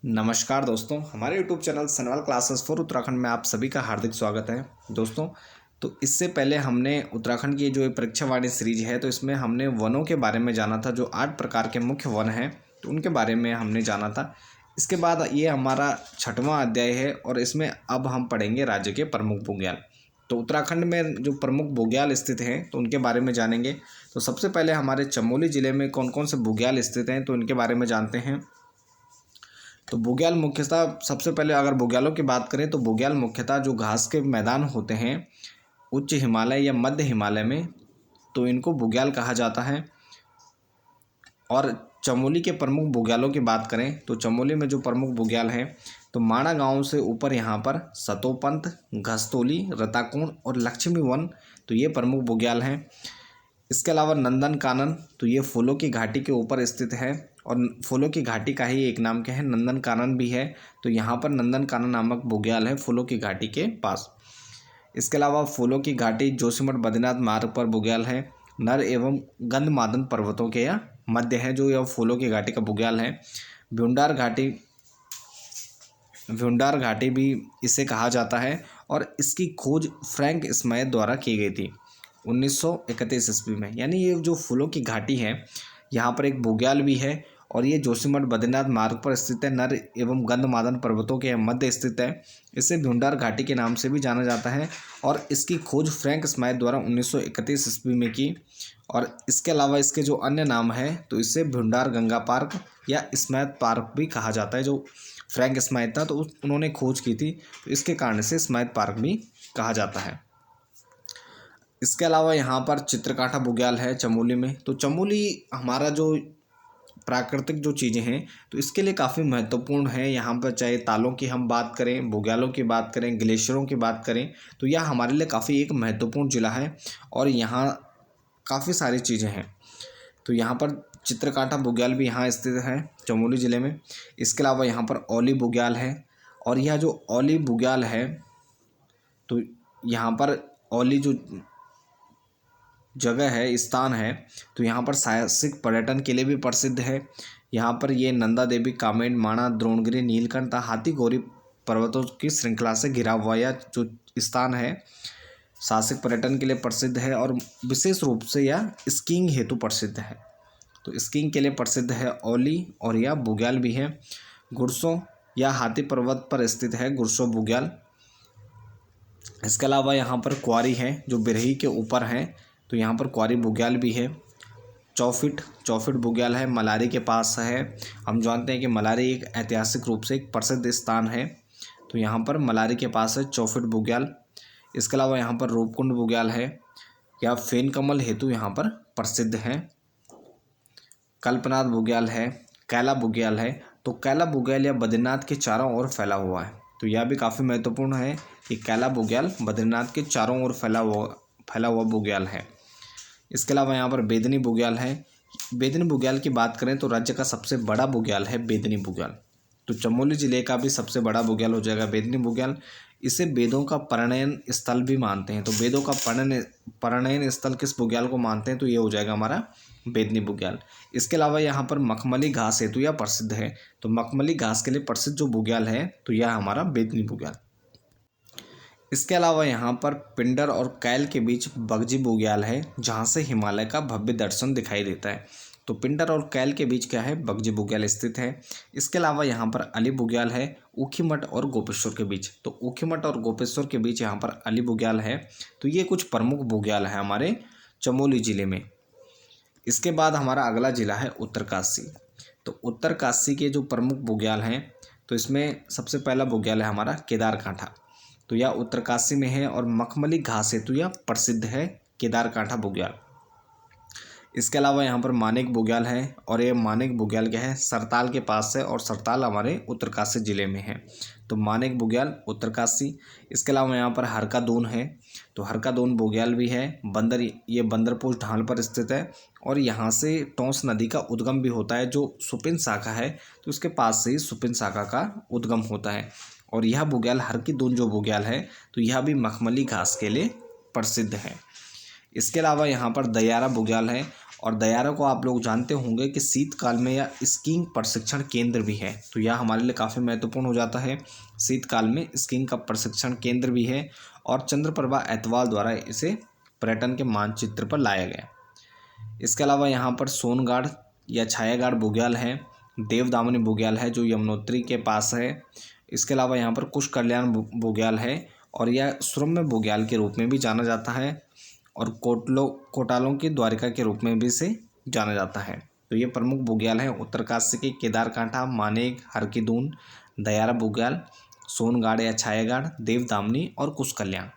नमस्कार दोस्तों, हमारे YouTube channel Sanwal classes for Uttarakhand में आप सभी का हार्दिक स्वागत है। दोस्तों, तो इससे पहले हमने उत्तराखंड की जो ये परीक्षा वाणी सीरीज है, तो इसमें हमने वनों के बारे में जाना था। जो 8 प्रकार के मुख्य वन हैं, तो उनके बारे में हमने जाना था। इसके बाद ये हमारा 6वां अध्याय है और इसमें अब हम पढ़ेंगे राज्य के प्रमुख बुग्याल। तो उत्तराखंड में जो प्रमुख बुग्याल स्थित हैं, तो उनके बारे में जानेंगे। तो सबसे पहले हमारे चमोली ज़िले में कौन कौन से बुग्याल स्थित हैं, तो इनके बारे में जानते हैं। तो बुग्याल मुख्यतः, सबसे पहले अगर बुग्यालों की बात करें तो बुग्याल मुख्यतः जो घास के मैदान होते हैं उच्च हिमालय या मध्य हिमालय में, तो इनको बुग्याल कहा जाता है। और चमोली के प्रमुख बुग्यालों की बात करें तो चमोली में जो प्रमुख बुग्याल हैं, तो माणा गांव से ऊपर यहाँ पर सतोपंत, घस्तोली, रताकुंड और लक्ष्मी वन, तो ये प्रमुख बुग्याल हैं। इसके अलावा नंदन कानन, तो ये फूलों की घाटी के ऊपर स्थित है और फूलों की घाटी का ही एक नाम क्या है, नंदन कानन भी है। तो यहाँ पर नंदन कानन नामक बुग्याल है फूलों की घाटी के पास। इसके अलावा फूलों की घाटी जोशीमठ बद्रीनाथ मार्ग पर बुग्याल है। नर एवं गंधमादन पर्वतों के यह मध्य है जो यह फूलों की घाटी का बुग्याल है। भ्यूंडार घाटी भी इसे कहा जाता है और इसकी खोज फ्रैंक स्मायत द्वारा की गई थी 1931 ईस्वी में। यानी ये जो फूलों की घाटी है, यहाँ पर एक बुग्याल भी है और ये जोशीमठ बद्रीनाथ मार्ग पर स्थित है। नर एवं गंधमादन पर्वतों के मध्य स्थित है। इसे भ्यूंडार घाटी के नाम से भी जाना जाता है और इसकी खोज फ्रैंक स्मायत द्वारा 1931 ईस्वी में की। और इसके अलावा इसके जो अन्य नाम है, तो इसे भ्यूंडार गंगा पार्क या स्मायत पार्क भी कहा जाता है। जो फ्रैंक स्मायत था, तो उन्होंने खोज की थी, तो इसके कारण से स्मायत पार्क भी कहा जाता है। इसके अलावा यहाँ पर चित्रकाठा बुग्याल है चमोली में। तो चमोली हमारा जो प्राकृतिक जो चीज़ें हैं, तो इसके लिए काफ़ी महत्वपूर्ण है। यहाँ पर चाहे तालों की हम बात करें, बुग्यालों की बात करें, ग्लेशियरों की बात करें, तो यह हमारे लिए काफ़ी एक महत्वपूर्ण ज़िला है और यहाँ काफ़ी सारी चीज़ें हैं। तो यहाँ पर चित्रकाठा बुग्याल भी यहाँ स्थित है चमोली ज़िले में। इसके अलावा यहाँ पर औली बुग्याल है और यह जो औली बुग्याल है, तो यहाँ पर औली जो जगह है, स्थान है, तो यहाँ पर साहसिक पर्यटन के लिए भी प्रसिद्ध है। यहाँ पर ये नंदा देवी, कामेट, माणा, द्रोणगिरी, नीलकंठ तथा हाथी गौरी पर्वतों की श्रृंखला से घिरा हुआ यह जो स्थान है, साहसिक पर्यटन के लिए प्रसिद्ध है और विशेष रूप से यह स्कीइंग हेतु प्रसिद्ध है। तो स्कीइंग के लिए प्रसिद्ध है औली और यह बुग्याल भी है। गुरसों या हाथी पर्वत पर स्थित है गुरसों बुग्याल। इसके अलावा यहाँ पर क्वारी है जो बिरही के ऊपर हैं, तो यहाँ पर क्वारी बुग्याल भी है। चौफिट बुग्याल है, मलारी के पास है। हम जानते हैं कि मलारी एक ऐतिहासिक रूप से एक प्रसिद्ध स्थान है, तो यहाँ पर मलारी के पास है चौफिट बुग्याल। इसके अलावा यहाँ पर रूपकुंड बुग्याल है या फेन कमल हेतु यहाँ पर प्रसिद्ध है। कल्पनाथ बुग्याल है, कैला बुग्याल है। तो कैला बुग्याल या बद्रीनाथ के चारों ओर फैला हुआ है, तो यह भी काफ़ी महत्वपूर्ण है कि कैला बुग्याल बद्रीनाथ के चारों ओर फैला हुआ बुग्याल है। इसके अलावा यहाँ पर बेदनी बुग्याल है। बेदनी बुग्याल की बात करें तो राज्य का सबसे बड़ा बुग्याल है बेदनी बुग्याल। तो चमोली ज़िले का भी सबसे बड़ा बुग्याल हो जाएगा बेदनी बुग्याल। इसे वेदों का परिणयन स्थल भी मानते हैं। तो वेदों का परिणयन स्थल किस बुग्याल को मानते हैं, तो ये हो जाएगा हमारा बेदनी बुग्याल। इसके अलावा यहाँ पर मखमली घास हेतु यह प्रसिद्ध है। तो मखमली घास के लिए प्रसिद्ध जो बुग्याल है, तो यह हमारा बेदनी बुग्याल। इसके अलावा यहाँ पर पिंडर और कैल के बीच बगजी बुग्याल है, जहाँ से हिमालय का भव्य दर्शन दिखाई देता है। तो पिंडर और कैल के बीच क्या है, बगजी बुग्याल स्थित है। इसके अलावा यहाँ पर अली बुग्याल है ऊखीमठ और गोपेश्वर के बीच। तो ऊखीमठ और गोपेश्वर के बीच यहाँ पर अली बुग्याल है। तो ये कुछ प्रमुख बुग्याल है हमारे चमोली ज़िले में। इसके बाद हमारा अगला ज़िला है उत्तरकाशी। तो उत्तरकाशी के जो प्रमुख बुग्याल हैं, तो इसमें सबसे पहला बुग्याल है हमारा केदारकांठा। तो यह उत्तरकाशी में है और मखमली घास हेतु यह प्रसिद्ध है केदारकांठा बुग्याल। इसके अलावा यहाँ पर मानेक बुग्याल है और ये मानेक बुग्याल क्या है, सरताल के पास है और सरताल हमारे उत्तरकाशी ज़िले में है। तो मानेक बुग्याल उत्तरकाशी। इसके अलावा यहाँ पर हरका-दून है। तो हरका-दून बुग्याल भी है। ये बंदरपोश ढाल पर स्थित है और यहाँ से टोंस नदी का उद्गम भी होता है। जो सुपिन शाखा है, तो उसके पास से ही सुपिन शाखा का उद्गम होता है। और यह बुग्याल हरकी-दून जो बुग्याल है, तो यह भी मखमली घास के लिए प्रसिद्ध है। इसके अलावा यहाँ पर दयारा बुग्याल है और दयारा को आप लोग जानते होंगे कि शीतकाल में यह स्कीइंग प्रशिक्षण केंद्र भी है, तो यह हमारे लिए काफ़ी महत्वपूर्ण हो जाता है। शीतकाल में स्कीइंग का प्रशिक्षण केंद्र भी है और चंद्रप्रभा ऐतवाल द्वारा इसे पर्यटन के मानचित्र पर लाया गया। इसके अलावा यहाँ पर सोनगाड़ या छायागाड़ बुग्याल है, देवदामनी बुग्याल है जो यमुनोत्री के पास है। इसके अलावा यहाँ पर कुश कल्याण बुग्याल है और यह सुरम्य बुग्याल के रूप में भी जाना जाता है और कोटालों की द्वारिका के रूप में भी इसे जाना जाता है। तो ये प्रमुख बुग्याल हैं उत्तरकाशी के केदारकांठा, मानेक, हरकीदून, दयारा बुग्याल, सोनगाड़ या छायागाड़, देवदामनी और कुश कल्याण।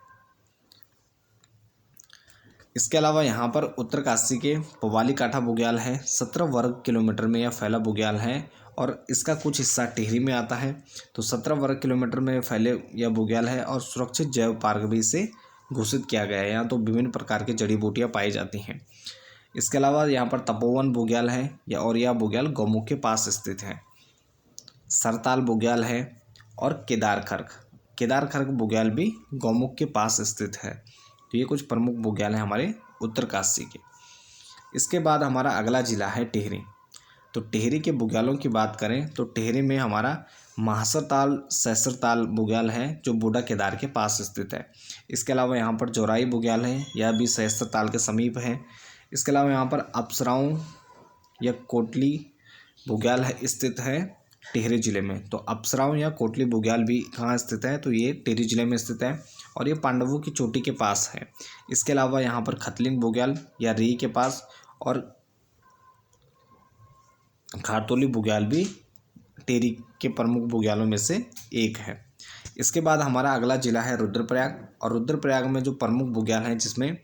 इसके अलावा यहाँ पर उत्तरकाशी के पवाली काठा बुग्याल है, 17 वर्ग किलोमीटर में यह फैला बुग्याल है और इसका कुछ हिस्सा टिहरी में आता है। तो 17 वर्ग किलोमीटर में फैले यह बुग्याल है और सुरक्षित जैव पार्क भी इसे घोषित किया गया है। यहाँ तो विभिन्न प्रकार की जड़ी बूटियाँ पाई जाती हैं। इसके अलावा यहाँ पर तपोवन बुग्याल है और यह बुग्याल गौमुख के पास स्थित है। सरताल बुग्याल है और केदारखर्क बुग्याल भी गौमुख के पास स्थित है। तो ये कुछ प्रमुख बुग्याल हैं हमारे उत्तरकाशी के। इसके बाद हमारा अगला जिला है टिहरी। तो टिहरी के बुग्यालों की बात करें तो टिहरी में हमारा महासरताल सहस्रताल बुग्याल है जो बूढ़ा केदार के पास स्थित है। इसके अलावा यहाँ पर जोराई बुग्याल है, यह भी सहस्रताल के समीप है। इसके अलावा यहाँ पर अप्सराओं या कोटली बुग्याल है स्थित है टिहरी जिले में। तो अप्सराओं या कोटली बुग्याल भी कहाँ स्थित है, तो ये टिहरी जिले में स्थित है और ये पांडवों की चोटी के पास है। इसके अलावा यहाँ पर खतलिंग बुग्याल या री के पास और घाटोली बुग्याल भी टिहरी के प्रमुख बुग्यालों में से एक है। इसके बाद हमारा अगला जिला है रुद्रप्रयाग और रुद्रप्रयाग में जो प्रमुख बुग्याल हैं जिसमें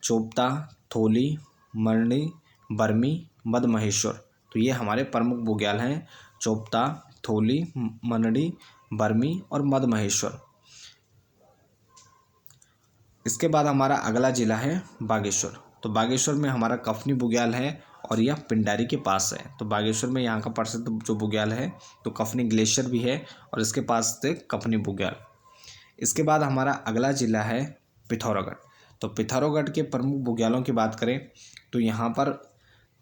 चोपता, थोली, मरनी, बर्मी, मदमहेश्वर, तो ये हमारे प्रमुख बुग्याल हैं। चोपता, थोली, मनड़ी, बर्मी और मदमहेश्वर। इसके बाद हमारा अगला जिला है बागेश्वर। तो बागेश्वर में हमारा कफनी बुग्याल है और यह पिंडारी के पास है। तो बागेश्वर में यहाँ का प्रसिद्ध जो बुग्याल है तो कफनी ग्लेशियर भी है और इसके पास स्थित कफनी बुग्याल। इसके बाद हमारा अगला जिला है पिथौरागढ़। तो पिथौरागढ़ के प्रमुख बुग्यालों की बात करें तो यहाँ पर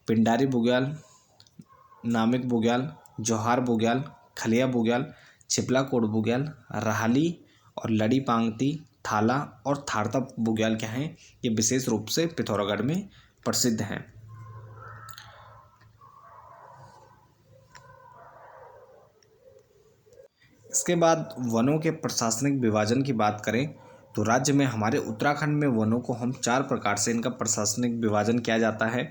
पिंडारी बुग्याल, नामिक बुग्याल, जोहार बुग्याल, खलिया बुग्याल, छिपलाकोट बुग्याल, राहली और लड़ी पांगती, थाला और थारता बुग्याल क्या हैं, ये विशेष रूप से पिथौरागढ़ में प्रसिद्ध हैं। इसके बाद वनों के प्रशासनिक विभाजन की बात करें तो राज्य में हमारे उत्तराखंड में वनों को हम 4 प्रकार से इनका प्रशासनिक विभाजन किया जाता है।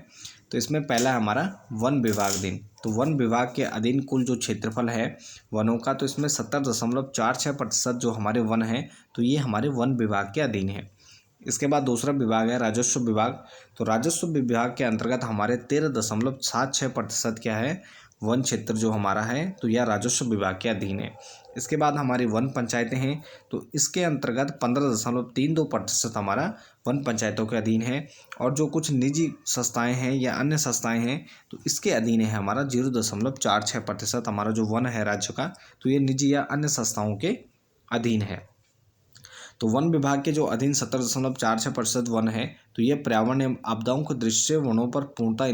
तो इसमें पहला है हमारा वन विभागाधीन। तो वन विभाग के अधीन कुल जो क्षेत्रफल है वनों का तो इसमें 70.46% जो हमारे वन हैं तो ये हमारे वन विभाग के अधीन है। इसके बाद दूसरा विभाग है राजस्व विभाग। तो राजस्व विभाग के अंतर्गत हमारे 13.76% क्या है वन क्षेत्र जो हमारा है तो यह राजस्व विभाग के अधीन है। इसके बाद हमारी वन पंचायतें हैं तो इसके अंतर्गत 15.32% हमारा वन पंचायतों के अधीन है और जो कुछ निजी संस्थाएं हैं या अन्य संस्थाएं हैं तो इसके अधीन है हमारा 0.46% हमारा जो वन है राज्य का तो ये निजी या अन्य संस्थाओं के अधीन है। तो वन विभाग के जो अधीन 70.46% वन है तो ये पर्यावरण एवं आपदाओं की दृष्टि से वनों पर पूर्णतः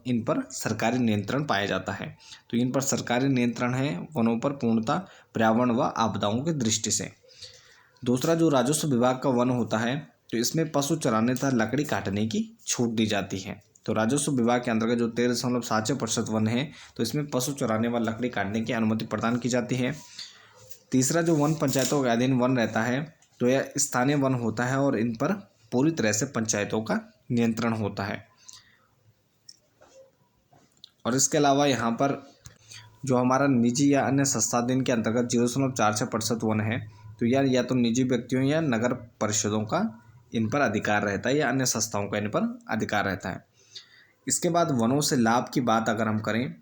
इन पर सरकारी नियंत्रण पाया जाता है। तो इन पर सरकारी नियंत्रण है वनों पर पूर्णतः पर्यावरण व आपदाओं की दृष्टि से। दूसरा जो राजस्व विभाग का वन होता है तो इसमें पशु चराने तथा लकड़ी काटने की छूट दी जाती है। तो राजस्व विभाग के अंतर्गत जो 13.76% वन है तो इसमें पशु चराने व लकड़ी काटने की अनुमति प्रदान की जाती है। तीसरा जो वन पंचायतों के अधीन वन रहता है तो यह स्थानीय वन होता है और इन पर पूरी तरह से पंचायतों का नियंत्रण होता है। और इसके अलावा यहाँ पर जो हमारा निजी या अन्य संस्थाधीन के अंतर्गत 0.46% वन है तो या तो निजी व्यक्तियों या नगर परिषदों का इन पर अधिकार रहता है या अन्य संस्थाओं का इन पर अधिकार रहता है। इसके बाद वनों से लाभ की बात अगर हम करें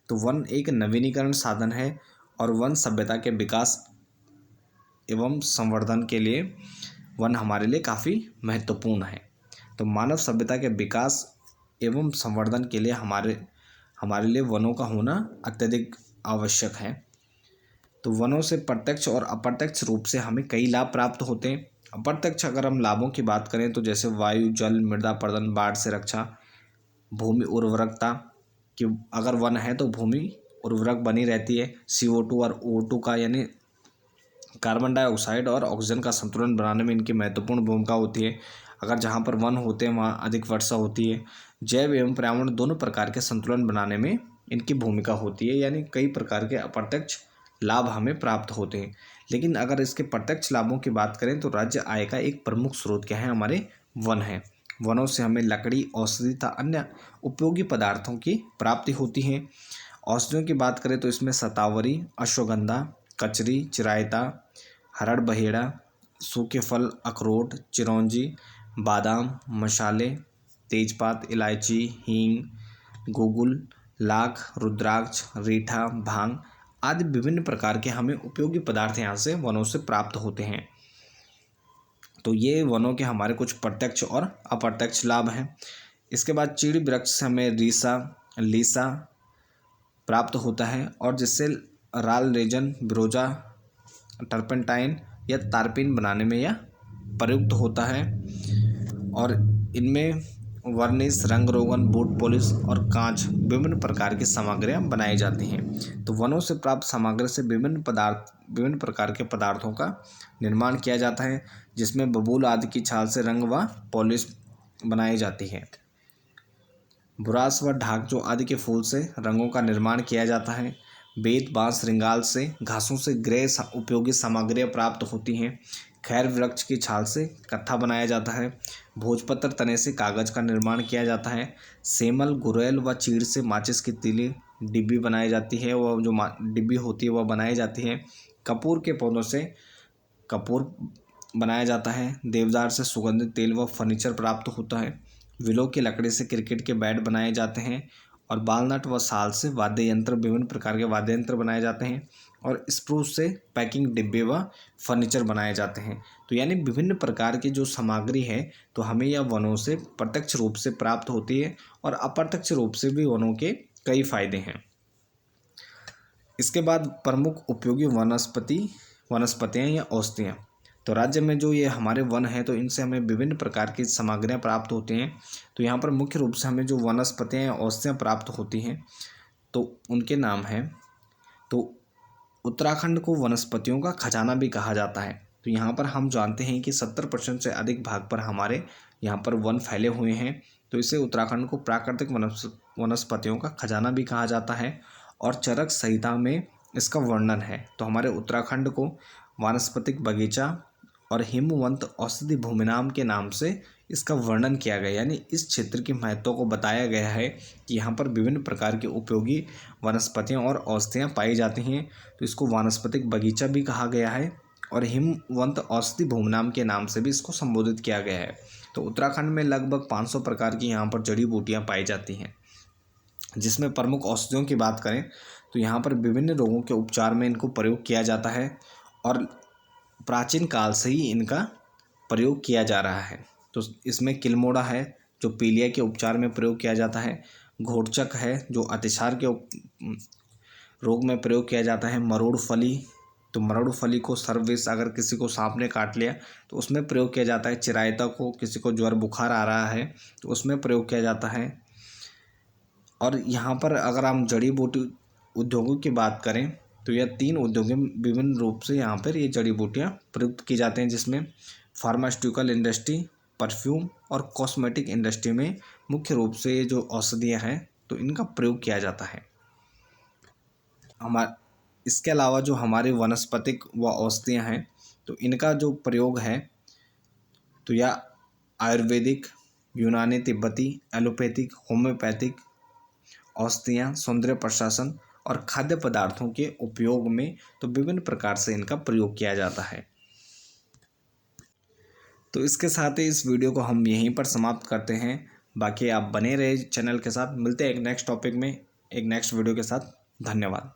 तो वन एक नवीनीकरण साधन है और वन सभ्यता के विकास एवं संवर्धन के लिए वन हमारे लिए काफ़ी महत्वपूर्ण है। तो मानव सभ्यता के विकास एवं संवर्धन के लिए हमारे लिए वनों का होना अत्यधिक आवश्यक है। तो वनों से प्रत्यक्ष और अप्रत्यक्ष रूप से हमें कई लाभ प्राप्त होते हैं। अप्रत्यक्ष अगर हम लाभों की बात करें तो जैसे वायु, जल, मृदा प्रदन, बाढ़ से रक्षा, भूमि उर्वरकता कि अगर वन है तो भूमि उर्वरक बनी रहती है। CO2 और O2 का यानी कार्बन डाइऑक्साइड और ऑक्सीजन का संतुलन बनाने में इनकी महत्वपूर्ण भूमिका होती है। अगर जहाँ पर वन होते हैं वहाँ अधिक वर्षा होती है। जैव एवं पर्यावरण दोनों प्रकार के संतुलन बनाने में इनकी भूमिका होती है, यानी कई प्रकार के अप्रत्यक्ष लाभ हमें प्राप्त होते हैं। लेकिन अगर इसके प्रत्यक्ष लाभों की बात करें तो राज्य आय का एक प्रमुख स्रोत क्या है, हमारे वन है। वनों से हमें लकड़ी, औषधि तथा अन्य उपयोगी पदार्थों की प्राप्ति होती है। औषधियों की बात करें तो इसमें शतावरी, अश्वगंधा, कचरी, चिरायता, हरड़ बहेड़ा, सूखे फल, अखरोट, चिरौंजी, बादाम, मसाले, तेजपात, इलायची, हींग, गुगुल, लाख, रुद्राक्ष, रीठा, भांग आदि विभिन्न प्रकार के हमें उपयोगी पदार्थ यहाँ से वनों से प्राप्त होते हैं। तो ये वनों के हमारे कुछ प्रत्यक्ष और अप्रत्यक्ष लाभ हैं। इसके बाद चीड़ वृक्ष से हमें लीसा प्राप्त होता है और जिससे राल रेजन, बिरोजा, टर्पेंटाइन या तारपीन बनाने में यह प्रयुक्त होता है। और इनमें वर्निश, रंग रोगन, बूट पॉलिश और कांच विभिन्न प्रकार की सामग्रियां बनाई जाती हैं। तो वनों से प्राप्त सामग्री से विभिन्न प्रकार के पदार्थों का निर्माण किया जाता है, जिसमें बबूल आदि की छाल से रंग व पॉलिश बनाई जाती है। बुरास व ढाकजो आदि के फूल से रंगों का निर्माण किया जाता है। बेत, बांस, रिंगाल से, घासों से गृह उपयोगी सामग्रियाँ प्राप्त होती हैं। खैर वृक्ष की छाल से कत्था बनाया जाता है। भोजपत्र तने से कागज का निर्माण किया जाता है। सेमल, गुरेल व चीड़ से माचिस की तीली, डिब्बी बनाई जाती है। वह जो डिब्बी होती है वह बनाई जाती है। कपूर के पौधों से कपूर बनाया जाता है। देवदार से सुगंधित तेल व फर्नीचर प्राप्त होता है। विलो की लकड़ी से क्रिकेट के बैट बनाए जाते हैं। और बालनट व साल से वाद्य यंत्र, विभिन्न प्रकार के वाद्य यंत्र बनाए जाते हैं। और स्प्रूस से पैकिंग डिब्बे व फर्नीचर बनाए जाते हैं। तो यानी विभिन्न प्रकार की जो सामग्री है तो हमें यह वनों से प्रत्यक्ष रूप से प्राप्त होती है और अप्रत्यक्ष रूप से भी वनों के कई फायदे हैं। इसके बाद प्रमुख उपयोगी वनस्पतियाँ या औषधियाँ। तो राज्य में जो ये हमारे वन हैं तो इनसे हमें विभिन्न प्रकार की सामग्रियाँ प्राप्त होती हैं। तो यहाँ पर मुख्य रूप से हमें जो वनस्पतियाँ या औषधियाँ प्राप्त होती हैं तो उनके नाम हैं। तो उत्तराखंड को वनस्पतियों का खजाना भी कहा जाता है। तो यहाँ पर हम जानते हैं कि 70% से अधिक भाग पर हमारे यहाँ पर वन फैले हुए हैं। तो इसे उत्तराखंड को प्राकृतिक वनस्पतियों का खजाना भी कहा जाता है। और चरक संहिता में इसका वर्णन है। तो हमारे उत्तराखंड को वानस्पतिक बगीचा और हिमवंत औषधि भूमि नाम के नाम से इसका वर्णन किया गया, यानी इस क्षेत्र की महत्व को बताया गया है कि यहाँ पर विभिन्न प्रकार की उपयोगी वनस्पतियाँ और औषधियाँ पाई जाती हैं। तो इसको वानस्पतिक बगीचा भी कहा गया है और हिमवंत औषधि भूमि नाम के नाम से भी इसको संबोधित किया गया है। तो उत्तराखंड में लगभग 500 प्रकार की यहाँ पर जड़ी बूटियाँ पाई जाती हैं। जिसमें प्रमुख औषधियों की बात करें तो यहाँ पर विभिन्न रोगों के उपचार में इनको प्रयोग किया जाता है और प्राचीन काल से ही इनका प्रयोग किया जा रहा है। तो इसमें किलमोड़ा है जो पीलिया के उपचार में प्रयोग किया जाता है। घोड़चक है जो अतिसार के रोग में प्रयोग किया जाता है। मरोड़ फली, तो मरोड़ फली को सर्वविष अगर किसी को सांप ने काट लिया तो उसमें प्रयोग किया जाता है। चिरायता को किसी को ज्वर बुखार आ रहा है तो उसमें प्रयोग किया जाता है। और यहाँ पर अगर हम जड़ी बूटी उद्योगों की बात करें तो यह 3 उद्योगों में विभिन्न रूप से यहाँ पर ये जड़ी बूटियाँ प्रयुक्त की जाती हैं, जिसमें फार्मास्यूटिकल इंडस्ट्री, परफ्यूम और कॉस्मेटिक इंडस्ट्री में मुख्य रूप से ये जो औषधियाँ हैं तो इनका प्रयोग किया जाता है। इसके अलावा जो हमारे वनस्पतिक व औषधियाँ हैं तो इनका जो प्रयोग है तो यह आयुर्वेदिक, यूनानी, तिब्बती, एलोपैथिक, होम्योपैथिक औषधियाँ, सौंदर्य प्रशासन और खाद्य पदार्थों के उपयोग में तो विभिन्न प्रकार से इनका प्रयोग किया जाता है। तो इसके साथ ही इस वीडियो को हम यहीं पर समाप्त करते हैं। बाकी आप बने रहे चैनल के साथ। मिलते हैं एक नेक्स्ट टॉपिक में, एक नेक्स्ट वीडियो के साथ। धन्यवाद।